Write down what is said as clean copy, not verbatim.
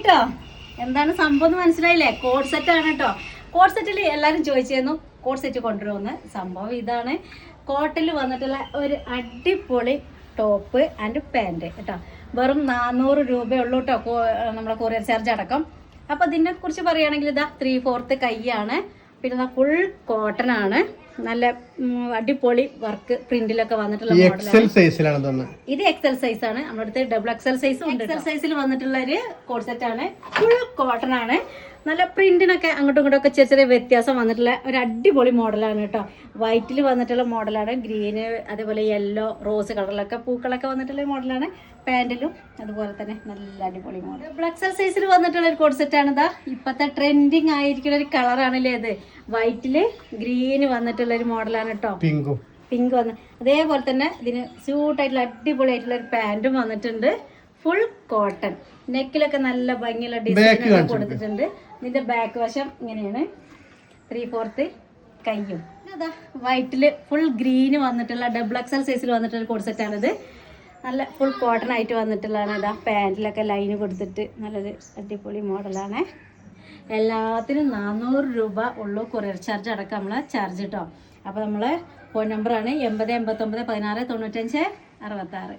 കേട്ടോ. എന്താണ് സംഭവം എന്ന് മനസ്സിലായില്ലേ? കോഡ് സെറ്റ് ആണ് കേട്ടോ. കോഡ് സെറ്റിൽ എല്ലാവരും ചോദിച്ചിരുന്നു കോഡ് സെറ്റ് കൊണ്ടുവരുമെന്ന്. സംഭവം ഇതാണ്. കോട്ടണിൽ വന്നിട്ടുള്ള ഒരു അടിപൊളി ടോപ്പ് ആൻഡ് പാൻറ് കേട്ടോ. വെറും 400 രൂപയുള്ളൂ കേട്ടോ, നമ്മളെ കൊറിയർ ചാർജ് അടക്കം. അപ്പോൾ ഇതിനെ കുറിച്ച് പറയുകയാണെങ്കിൽ ഇതാ 3/4 കൈയാണ്. പിന്നെ ഫുൾ കോട്ടൺ ആണ്. നല്ല അടിപൊളി വർക്ക് പ്രിന്റിലൊക്കെ വന്നിട്ടുള്ള മോഡലാണ്. ഇത് എക്സൽ സൈസ് ആണ്. നമ്മുടെ അടുത്ത് ഡബിൾ എക്സൽ സൈസും ഉണ്ട്. എക്സൽ സൈസിൽ വന്നിട്ടുള്ള ഒരു കോഡ് സെറ്റ് ആണ്. ഫുൾ കോട്ടൺ ആണ്. നല്ല പ്രിന്റിനൊക്കെ അങ്ങോട്ടും ഇങ്ങോട്ടും ഒക്കെ ചെറിയ ചെറിയ വ്യത്യാസം വന്നിട്ടുള്ള ഒരു അടിപൊളി മോഡലാണ് കേട്ടോ. വൈറ്റിൽ വന്നിട്ടുള്ള മോഡലാണ്. ഗ്രീന്, അതേപോലെ യെല്ലോ, റോസ് കളറിലൊക്കെ പൂക്കളൊക്കെ വന്നിട്ടുള്ള മോഡലാണ്. പാൻറ്റിലും അതുപോലെ തന്നെ നല്ല അടിപൊളി മോഡൽ. ഡബിൾ എക്സൽ സൈസിൽ വന്നിട്ടുള്ള ഒരു കോഡ് സെറ്റ് ആണ്. ഇതാ ഇപ്പോഴത്തെ ട്രെൻഡിങ് ആയിരിക്കുന്ന ഒരു കളറാണല്ലേ ഇത്. വൈറ്റില് ഗ്രീന് വന്നിട്ടുള്ള ഒരു മോഡലാണ് കേട്ടോ. പിങ്ക് വന്ന് അതേപോലെ തന്നെ ഇതിന് സ്യൂട്ടായിട്ടുള്ള അടിപൊളിയായിട്ടുള്ള ഒരു പാൻറ്റും വന്നിട്ടുണ്ട്. Full cotton. നെക്കിലൊക്കെ നല്ല ഭംഗിയുള്ള ഡിസൈൻ കൊടുത്തിട്ടുണ്ട്. ഇതിന്റെ ബാക്ക് വശം ഇങ്ങനെയാണ്. 3/4 കയ്യും. അതാ വൈറ്റില് ഫുൾ ഗ്രീന് വന്നിട്ടുള്ള ഡബിൾ എക്സൽ സൈസിൽ വന്നിട്ടുള്ള കോഡ് സെറ്റ് ആണിത്. നല്ല ഫുൾ കോട്ടൺ ആയിട്ട് വന്നിട്ടുള്ളതാണ്. ഇതാ പാൻറ്റിലൊക്കെ ലൈന് കൊടുത്തിട്ട് നല്ലൊരു അടിപൊളി മോഡലാണ്. എല്ലാത്തിനും 400 രൂപ ഉള്ളൂ കൊറിയർ ചാർജ് അടക്കം നമ്മളെ ചാർജ് കേട്ടോ. അപ്പോൾ നമ്മളെ ഫോൺ നമ്പറാണ് 80 89 16 95 66.